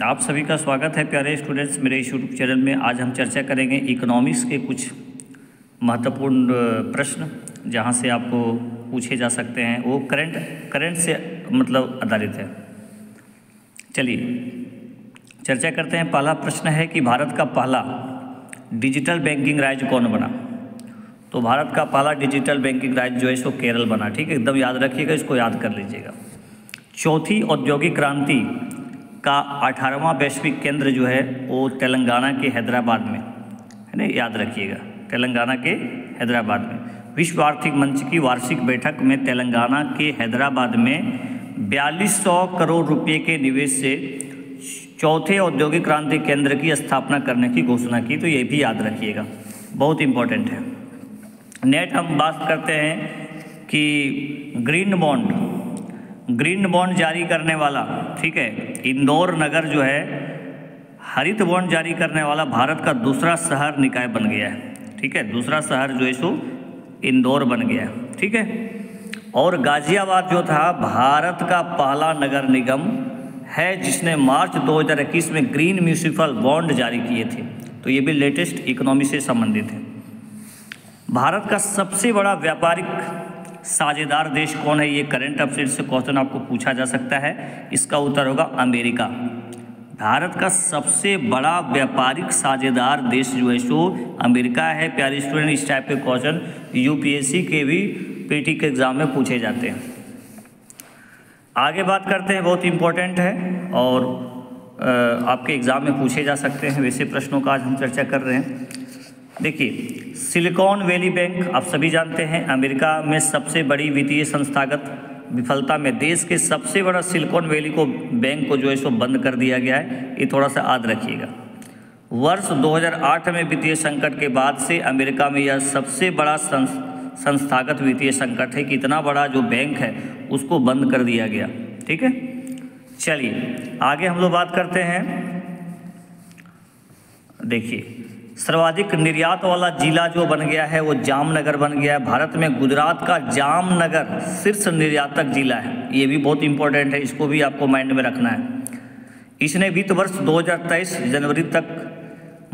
आप सभी का स्वागत है प्यारे स्टूडेंट्स मेरे इस यूट्यूब चैनल में। आज हम चर्चा करेंगे इकोनॉमिक्स के कुछ महत्वपूर्ण प्रश्न जहां से आपको पूछे जा सकते हैं। वो करंट से मतलब आधारित है। चलिए चर्चा करते हैं। पहला प्रश्न है कि भारत का पहला डिजिटल बैंकिंग राज्य कौन बना। तो भारत का पहला डिजिटल बैंकिंग राज्य जो है सो केरल बना। ठीक है, एकदम याद रखिएगा, इसको याद कर लीजिएगा। चौथी औद्योगिक क्रांति का 18वां वैश्विक केंद्र जो है वो तेलंगाना के हैदराबाद में है ना, याद रखिएगा, तेलंगाना के हैदराबाद में। विश्व आर्थिक मंच की वार्षिक बैठक में तेलंगाना के हैदराबाद में 4200 करोड़ रुपए के निवेश से चौथे औद्योगिक क्रांति केंद्र की स्थापना करने की घोषणा की। तो ये भी याद रखिएगा, बहुत इंपॉर्टेंट है। नेट हम बात करते हैं कि ग्रीन बॉन्ड जारी करने वाला, ठीक है, इंदौर नगर जो है हरित बॉन्ड जारी करने वाला भारत का दूसरा शहर निकाय बन गया है। ठीक है, दूसरा शहर जो है सो इंदौर बन गया है। ठीक है, और गाजियाबाद जो था भारत का पहला नगर निगम है जिसने मार्च 2021 में ग्रीन म्यूनिसिपल बॉन्ड जारी किए थे। तो ये भी लेटेस्ट इकोनॉमी से संबंधित है। भारत का सबसे बड़ा व्यापारिक साझेदार देश कौन है, ये करंट अफेयर्स से क्वेश्चन आपको पूछा जा सकता है। इसका उत्तर होगा अमेरिका। भारत का सबसे बड़ा व्यापारिक साझेदार देश जो है सो अमेरिका है। प्यारे स्टूडेंट, इस टाइप के क्वेश्चन यूपीएससी के भी पीटी के एग्जाम में पूछे जाते हैं। आगे बात करते हैं, बहुत इंपॉर्टेंट है और आपके एग्जाम में पूछे जा सकते हैं वैसे प्रश्नों का आज हम चर्चा कर रहे हैं। देखिए, सिलिकॉन वैली बैंक आप सभी जानते हैं अमेरिका में सबसे बड़ी वित्तीय संस्थागत विफलता में देश के सबसे बड़ा सिलिकॉन वैली को बैंक को जो है सो बंद कर दिया गया है। ये थोड़ा सा याद रखिएगा। वर्ष 2008 में वित्तीय संकट के बाद से अमेरिका में यह सबसे बड़ा संस्थागत वित्तीय संकट है कि इतना बड़ा जो बैंक है उसको बंद कर दिया गया। ठीक है, चलिए आगे हम लोग बात करते हैं। देखिए, सर्वाधिक निर्यात वाला जिला जो बन गया है वो जामनगर बन गया है। भारत में गुजरात का जामनगर शीर्ष निर्यातक जिला है। ये भी बहुत इंपॉर्टेंट है, इसको भी आपको माइंड में रखना है। इसने वित्त वर्ष 2023 जनवरी तक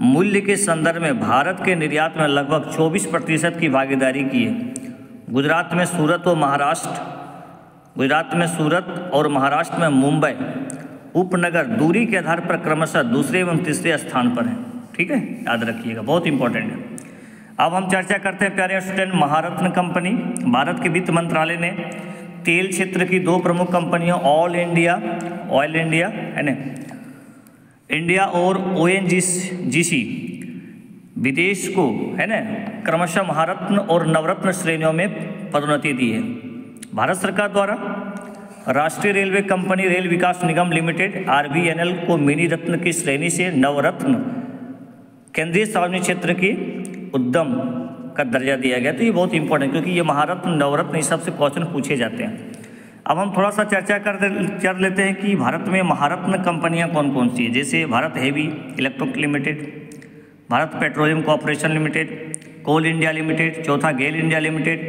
मूल्य के संदर्भ में भारत के निर्यात में लगभग 24% की भागीदारी की है। गुजरात में सूरत और महाराष्ट्र में मुंबई उपनगर दूरी के आधार पर क्रमशः दूसरे एवं तीसरे स्थान पर हैं। ठीक है, याद रखिएगा, बहुत इंपॉर्टेंट है। अब हम चर्चा करते हैं प्यारे स्टूडेंट, महारत्न कंपनी। भारत के वित्त मंत्रालय ने तेल क्षेत्र की दो प्रमुख कंपनियों ऑयल इंडिया है ना, इंडिया और ONGC विदेश को है ना क्रमशः महारत्न और नवरत्न श्रेणियों में पदोन्नति दी है। भारत सरकार द्वारा राष्ट्रीय railway company rail Vikas Nigam limited RVNL को मिनी रत्न की श्रेणी से नवरत्न केंद्रीय सार्वजनिक क्षेत्र के उद्यम का दर्जा दिया गया। तो ये बहुत इंपॉर्टेंट, क्योंकि ये महारत्न नवरत्न इस सबसे क्वेश्चन पूछे जाते हैं। अब हम थोड़ा सा चर्चा कर लेते हैं कि भारत में महारत्न कंपनियां कौन कौन सी है। जैसे Bharat heavy electric limited, Bharat petroleum corporation limited, coal India limited, चौथा गेल इंडिया लिमिटेड,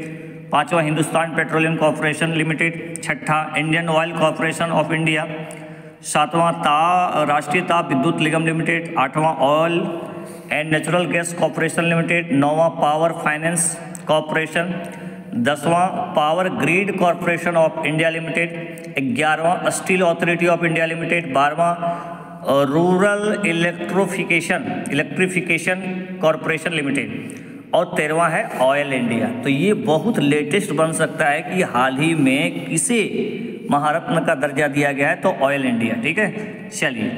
पांचवा हिंदुस्तान पेट्रोलियम कॉर्पोरेशन लिमिटेड, छठा Indian oil corporation of India, सातवां राष्ट्रीय ताप विद्युत निगम लिमिटेड, आठवां oil and natural gas corporation limited, नौवां पावर फाइनेंस कॉर्पोरेशन, 10वां power grid corporation of India limited, 11वां steel authority of India limited, 12वां rural electrification corporation limited और 13वां है ऑयल इंडिया। तो ये बहुत लेटेस्ट बन सकता है कि हाल ही में किसे महारत्न का दर्जा दिया गया है, तो ऑयल इंडिया। ठीक है, चलिए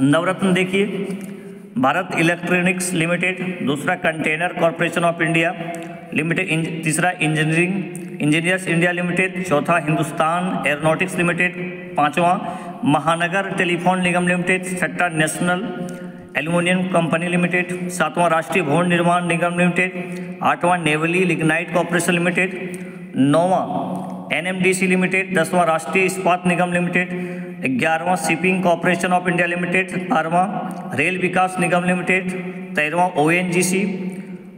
नवरत्न देखिए, भारत इलेक्ट्रॉनिक्स लिमिटेड, दूसरा container corporation of India limited, तीसरा इंजीनियर्स इंडिया लिमिटेड, चौथा हिंदुस्तान एरोनॉटिक्स लिमिटेड, पांचवा महानगर टेलीफोन निगम लिमिटेड, छठा नेशनल एल्यूमिनियम कंपनी लिमिटेड, सातवां राष्ट्रीय भवन निर्माण निगम लिमिटेड, आठवां नेवली लिग्नाइट कॉर्पोरेशन लिमिटेड, नौवां NMDC लिमिटेड, 10वां राष्ट्रीय इस्पात निगम लिमिटेड, 11वां shipping corporation of India limited, 12वां रेल विकास निगम लिमिटेड, 13वां ONGC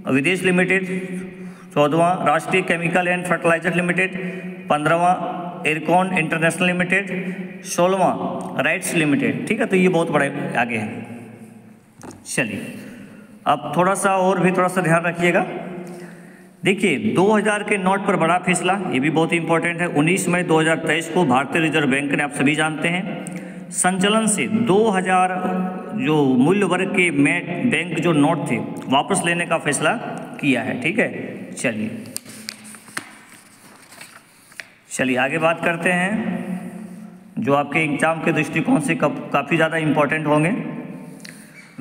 विदेश लिमिटेड, 14वां Rashtriya chemical and fertiliser limited, 15वां एरकॉन इंटरनेशनल लिमिटेड, 16वां राइट्स लिमिटेड। ठीक है, तो ये बहुत बड़े आगे है। चलिए अब थोड़ा सा और भी थोड़ा सा ध्यान रखिएगा। देखिए 2000 के नोट पर बड़ा फैसला, ये भी बहुत इंपॉर्टेंट है। 19 मई 2023 को भारतीय रिजर्व बैंक ने, आप सभी जानते हैं, संचलन से 2000 जो मूल्य वर्ग के बैंक जो नोट थे वापस लेने का फैसला किया है। ठीक है, चलिए आगे बात करते हैं जो आपके एग्जाम के दृष्टिकोण से काफ़ी ज़्यादा इम्पोर्टेंट होंगे।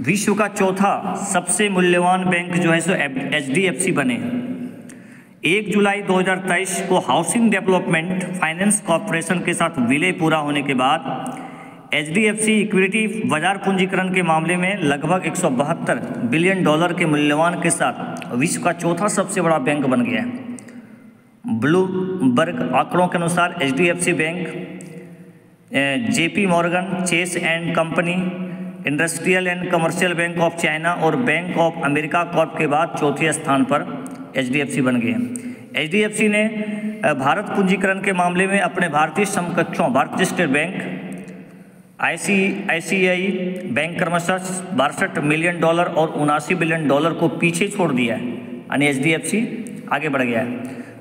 विश्व का चौथा सबसे मूल्यवान बैंक जो है सो HDFC बने। 1 जुलाई 2023 को हाउसिंग डेवलपमेंट फाइनेंस कॉर्पोरेशन के साथ विलय पूरा होने के बाद HDFC इक्विटी बाजार पूंजीकरण के मामले में लगभग $172 बिलियन के मूल्यवान के साथ विश्व का चौथा सबसे बड़ा बैंक बन गया है। ब्लूमबर्ग आंकड़ों के अनुसार HDFC bank JP Morgan Chase and company, industrial and commercial bank of China और बैंक ऑफ अमेरिका कॉर्प के बाद चौथे स्थान पर HDFC बन गए हैं। HDFC ने भारत पूंजीकरण के मामले में अपने भारतीय समकक्षों भारतीय स्टेट बैंक, ICICI बैंक क्रमशः $62 मिलियन और $79 बिलियन को पीछे छोड़ दिया है, यानी HDFC आगे बढ़ गया है।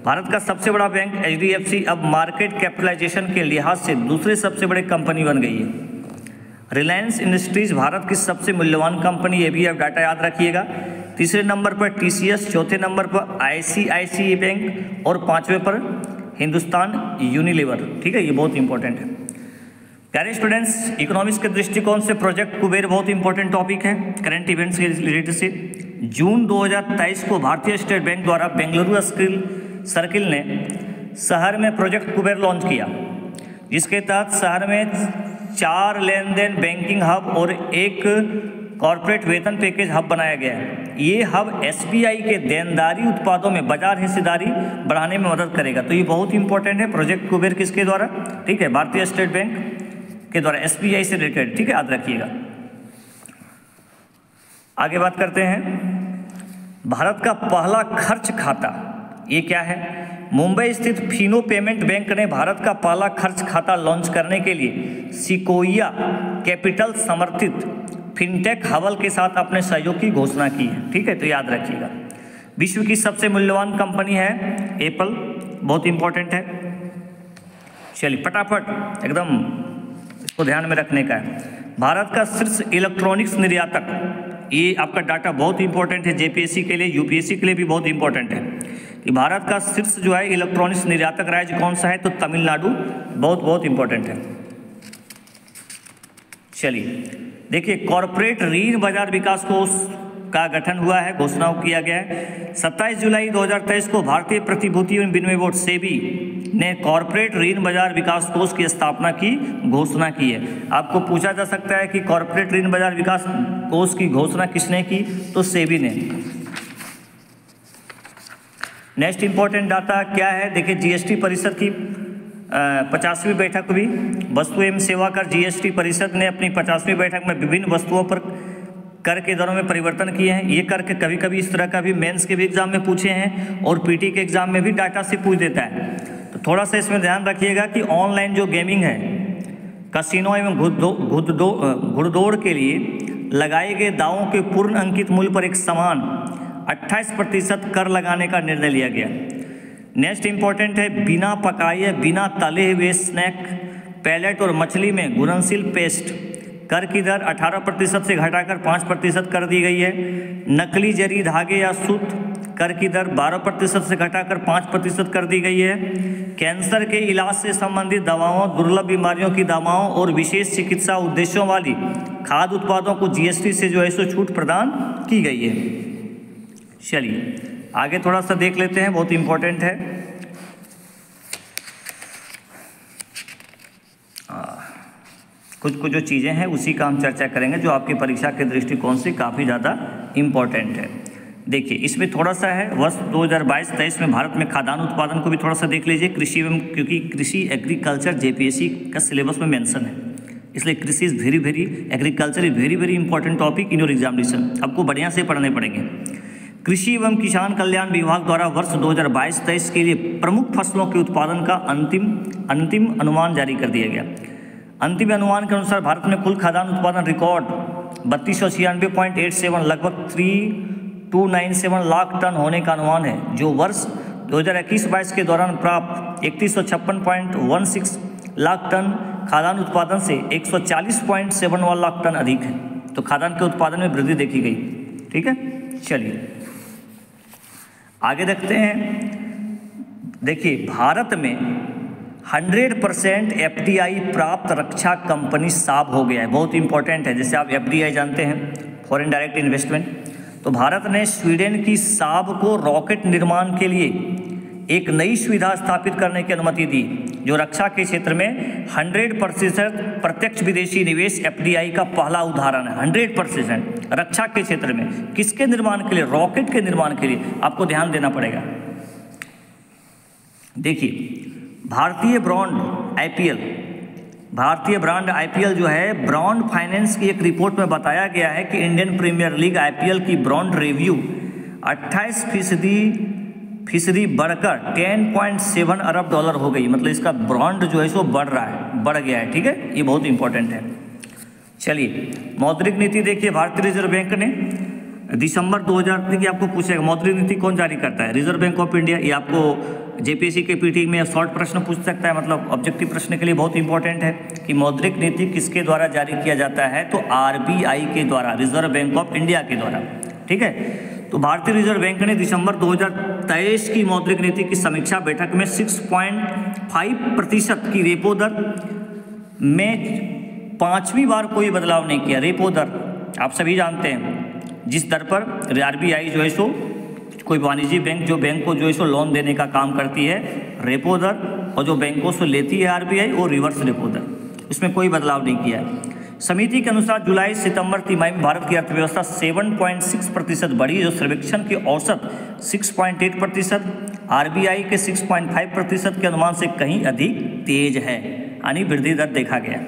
भारत का सबसे बड़ा बैंक HDFC अब मार्केट कैपिटलाइजेशन के लिहाज से दूसरे सबसे बड़े कंपनी बन गई है। रिलायंस इंडस्ट्रीज भारत की सबसे मूल्यवान कंपनी, ये भी आप डाटा याद रखिएगा। तीसरे नंबर पर TCS, चौथे नंबर पर ICICI बैंक और पांचवें पर हिंदुस्तान यूनिलीवर। ठीक है, ये बहुत इंपॉर्टेंट है। प्यारे स्टूडेंट्स, इकोनॉमिक्स के दृष्टिकोण से प्रोजेक्ट कुबेर बहुत इंपॉर्टेंट टॉपिक है करंट इवेंट्स के रिलेटेड से। जून 2023 को भारतीय स्टेट बैंक द्वारा बेंगलुरु स्किल सर्किल ने शहर में प्रोजेक्ट कुबेर लॉन्च किया, जिसके तहत शहर में 4 लेन देन बैंकिंग हब और एक कॉर्पोरेट वेतन पैकेज हब बनाया गया है। ये हब SBI के देनदारी उत्पादों में बाजार हिस्सेदारी बढ़ाने में मदद करेगा। तो ये बहुत इंपॉर्टेंट है। प्रोजेक्ट कुबेर किसके द्वारा? ठीक है, भारतीय स्टेट बैंक के द्वारा, SBI से रिलेटेड। ठीक है, याद रखिएगा। आगे बात करते हैं, भारत का पहला खर्च खाता ये क्या है? मुंबई स्थित फिनो पेमेंट बैंक ने भारत का पहला खर्च खाता लॉन्च करने के लिए सिकोया कैपिटल समर्थित फिनटेक हवल के साथ अपने सहयोग की घोषणा की है। ठीक है, तो याद रखिएगा। विश्व की सबसे मूल्यवान कंपनी है एप्पल, बहुत इंपॉर्टेंट है। चलिए फटाफट एकदम इसको ध्यान में रखने का है। भारत का शीर्ष इलेक्ट्रॉनिक्स निर्यातक, ये आपका डाटा बहुत इंपॉर्टेंट है JPSC के लिए, UPSC के लिए भी बहुत इंपॉर्टेंट है कि भारत का शीर्ष जो है इलेक्ट्रॉनिक्स निर्यातक राज्य कौन सा है? तो तमिलनाडु, बहुत इंपॉर्टेंट है। चलिए देखिए, कॉरपोरेट ऋण बाजार विकास कोष का गठन हुआ है, घोषणा किया गया है। 27 जुलाई 2023 को भारतीय प्रतिभूति एवं विनिमय बोर्ड SEBI ने कॉरपोरेट ऋण बाजार विकास कोष की स्थापना की घोषणा की है। आपको पूछा जा सकता है कि कॉरपोरेट ऋण बाजार विकास कोष की घोषणा किसने की? तो SEBI ने। नेक्स्ट इंपॉर्टेंट डाटा क्या है? देखिए, GST परिषद की 50वीं बैठक हुई। वस्तु एवं सेवा कर GST परिषद ने अपनी 50वीं बैठक में विभिन्न वस्तुओं पर कर के दरों में परिवर्तन किए हैं। ये कर के कभी कभी इस तरह का भी मेंस के भी एग्जाम में पूछे हैं और PT के एग्जाम में भी डाटा से पूछ देता है। तो थोड़ा सा इसमें ध्यान रखिएगा कि ऑनलाइन जो गेमिंग है, कसिनो एवं घुड़दौड़ के लिए लगाए गए दावों के पूर्ण अंकित मूल्य पर एक समान 28% कर लगाने का निर्णय लिया गया। नेक्स्ट इंपॉर्टेंट है, बिना पकाए बिना तले हुए स्नैक, पैलेट और मछली में घुलनशील पेस्ट कर की दर 18% से घटाकर 5% कर दी गई है। नकली जरी धागे या सूत कर की दर 12% से घटाकर 5% कर दी गई है। कैंसर के इलाज से संबंधित दवाओं, दुर्लभ बीमारियों की दवाओं और विशेष चिकित्सा उद्देश्यों वाली खाद्य उत्पादों को GST से जो है सो छूट प्रदान की गई है। चलिए आगे थोड़ा सा देख लेते हैं, बहुत इंपॉर्टेंट है। कुछ जो चीज़ें हैं उसी का हम चर्चा करेंगे जो आपकी परीक्षा के दृष्टिकोण से काफ़ी ज़्यादा इम्पॉर्टेंट है। देखिए, इसमें थोड़ा सा है, वर्ष 2022-23 में भारत में खाद्यान्न उत्पादन को भी थोड़ा सा देख लीजिए। कृषि एवं, क्योंकि कृषि एग्रीकल्चर JPSC का सिलेबस में मेंशन है, इसलिए कृषि is very agriculture is very important topic in your examination. आपको बढ़िया से पढ़ने पड़ेंगे। कृषि एवं किसान कल्याण विभाग द्वारा वर्ष 2022-23 के लिए प्रमुख फसलों के उत्पादन का अंतिम अनुमान जारी कर दिया गया। अंतिम अनुमान के अनुसार भारत में कुल खाद्यान्न उत्पादन रिकॉर्ड 3296.87 लगभग 3297 लाख टन होने का अनुमान है, जो वर्ष 2021-22 के दौरान प्राप्त 3156.16 लाख टन खाद्यान्न उत्पादन से 140.71 लाख टन अधिक है। तो खाद्यान्न के उत्पादन में वृद्धि देखी गई। ठीक है, चलिए आगे देखते हैं। देखिए, भारत में 100% FDI प्राप्त रक्षा कंपनी साब हो गया है। बहुत इंपॉर्टेंट है। जैसे आप FDI जानते हैं, फॉरेन डायरेक्ट इन्वेस्टमेंट, तो भारत ने स्वीडन की साब को रॉकेट निर्माण के लिए एक नई सुविधा स्थापित करने की अनुमति दी, जो रक्षा के क्षेत्र में 100% प्रत्यक्ष विदेशी निवेश FDI का पहला उदाहरण है। 100% रक्षा के क्षेत्र में किसके निर्माण के लिए? रॉकेट के निर्माण के लिए। आपको ध्यान देना पड़ेगा। देखिए, भारतीय ब्रांड IPL जो है, ब्रांड फाइनेंस की एक रिपोर्ट में बताया गया है कि इंडियन प्रीमियर लीग IPL की ब्रांड रेवेन्यू 28% बढ़कर 10.7 अरब डॉलर हो गई। मतलब इसका ब्रांड जो है सो बढ़ गया है। ठीक है, ये बहुत इंपॉर्टेंट है। चलिए, मौद्रिक नीति देखिए, भारतीय रिजर्व बैंक ने दिसंबर 2000 की आपको पूछेगा मौद्रिक नीति कौन जारी करता है? Reserve bank of India. ये आपको JPSC के PT में शॉर्ट प्रश्न पूछ सकता है, मतलब ऑब्जेक्टिव प्रश्न के लिए बहुत इंपॉर्टेंट है कि मौद्रिक नीति किसके द्वारा जारी किया जाता है? तो RBI के द्वारा, रिजर्व बैंक ऑफ इंडिया के द्वारा। ठीक है, तो भारतीय रिजर्व बैंक ने दिसंबर 2023 की मौद्रिक नीति की समीक्षा बैठक में 6.5% की रेपो दर में 5वीं बार कोई बदलाव नहीं किया। रेपो दर आप सभी जानते हैं, जिस दर पर RBI जो है सो कोई वाणिज्यिक बैंक जो बैंक को जो है सो लोन देने का काम करती है, रेपो दर, और जो बैंकों से लेती है RBI वो रिवर्स रेपो दर, उसमें कोई बदलाव नहीं किया है। समिति के अनुसार जुलाई सितंबर तिमाही में भारत की अर्थव्यवस्था 7.6% बढ़ी, जो सर्वेक्षण की औसत 6.8%, RBI के 6.5% के अनुमान से कहीं अधिक तेज है, यानी वृद्धि दर देखा गया।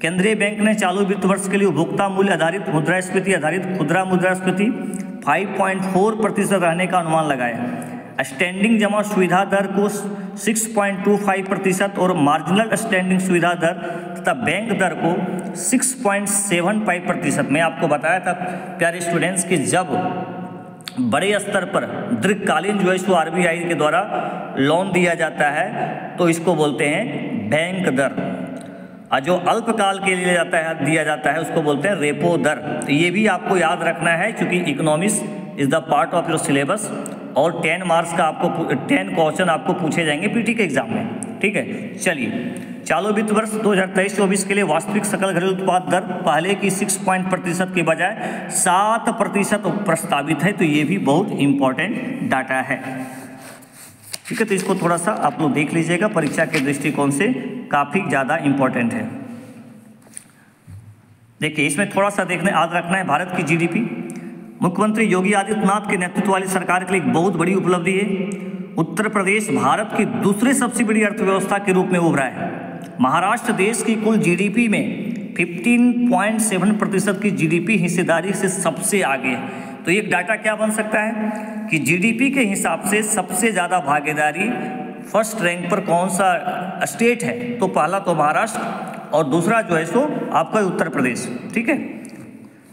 केंद्रीय बैंक ने चालू वित्त वर्ष के लिए उपभोक्ता मूल्य आधारित मुद्रास्फीति आधारित खुदरा मुद्रास्फीति 5.4% रहने का अनुमान लगाया। स्टैंडिंग जमा सुविधा दर को 6.25% और मार्जिनल स्टैंडिंग सुविधा दर तथा बैंक दर को 6.75%। मैं आपको बताया था प्यारे स्टूडेंट्स कि जब बड़े स्तर पर दीर्घकालीन जो है इसको RBI के द्वारा लोन दिया जाता है तो इसको बोलते हैं बैंक दर, और जो अल्पकाल के लिए दिया जाता है उसको बोलते हैं रेपो दर। तो ये भी आपको याद रखना है, क्योंकि economics is the part of your syllabus और 10 मार्क्स का 10 क्वेश्चन आपको पूछे जाएंगे PT के एग्जाम में। ठीक है, चलिए, चालू वित्त वर्ष 2023-24 के लिए वास्तविक सकल घरेलू उत्पाद दर पहले की 6% के बजाय 7% प्रस्तावित है। तो ये भी बहुत इंपॉर्टेंट डाटा है। ठीक है, तो इसको थोड़ा सा आप लोग देख लीजिएगा, परीक्षा के दृष्टिकोण से काफ़ी ज़्यादा इंपॉर्टेंट है। देखिए, इसमें थोड़ा सा याद रखना है, भारत की GDP मुख्यमंत्री योगी आदित्यनाथ के नेतृत्व वाली सरकार के लिए एक बहुत बड़ी उपलब्धि है। उत्तर प्रदेश भारत की दूसरी सबसे बड़ी अर्थव्यवस्था के रूप में उभरा है। महाराष्ट्र देश की कुल GDP में 15.7% की GDP हिस्सेदारी से सबसे आगे है। तो एक डाटा क्या बन सकता है कि GDP के हिसाब से सबसे ज़्यादा भागीदारी फर्स्ट रैंक पर कौन सा स्टेट है? तो पहला तो महाराष्ट्र और दूसरा जो है सो आपका उत्तर प्रदेश। ठीक है,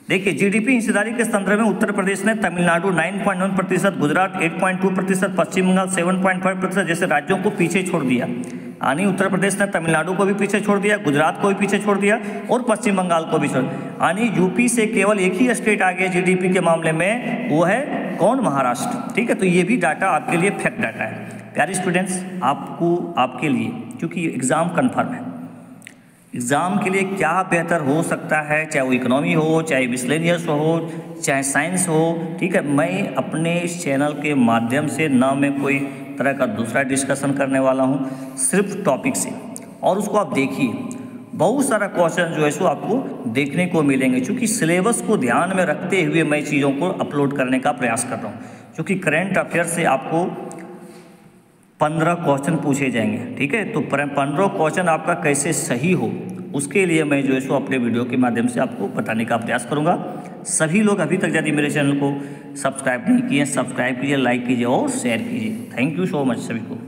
देखिए, GDP हिस्सेदारी के संदर्भ में उत्तर प्रदेश ने तमिलनाडु 9.1%, गुजरात 8.2%, पश्चिम बंगाल 7.5% जैसे राज्यों को पीछे छोड़ दिया। यानी उत्तर प्रदेश ने तमिलनाडु को भी पीछे छोड़ दिया, गुजरात को भी पीछे छोड़ दिया और पश्चिम बंगाल को भी छोड़ दिया। यानी यूपी से केवल एक ही स्टेट आ गया GDP के मामले में, वो है कौन? महाराष्ट्र। ठीक है, तो ये भी डाटा आपके लिए फैक्ट डाटा है। प्यारे स्टूडेंट्स, आपके लिए क्योंकि एग्ज़ाम कन्फर्म है, एग्ज़ाम के लिए क्या बेहतर हो सकता है, चाहे वो इकोनॉमी हो, चाहे मिसलेनियस हो, चाहे साइंस हो। ठीक है, मैं अपने इस चैनल के माध्यम से ना मैं कोई तरह का दूसरा डिस्कशन करने वाला हूँ, सिर्फ टॉपिक से, और उसको आप देखिए। बहुत सारा क्वेश्चन जो है सो आपको देखने को मिलेंगे, क्योंकि सिलेबस को ध्यान में रखते हुए मैं चीज़ों को अपलोड करने का प्रयास कर रहा हूँ। क्योंकि करंट अफेयर से आपको 15 क्वेश्चन पूछे जाएंगे। ठीक है, तो 15 क्वेश्चन आपका कैसे सही हो, उसके लिए मैं जो है सो अपने वीडियो के माध्यम से आपको बताने का प्रयास करूँगा। सभी लोग अभी तक यदि मेरे चैनल को सब्सक्राइब नहीं किए, सब्सक्राइब कीजिए, लाइक कीजिए और शेयर कीजिए। थैंक यू सो मच सभी को।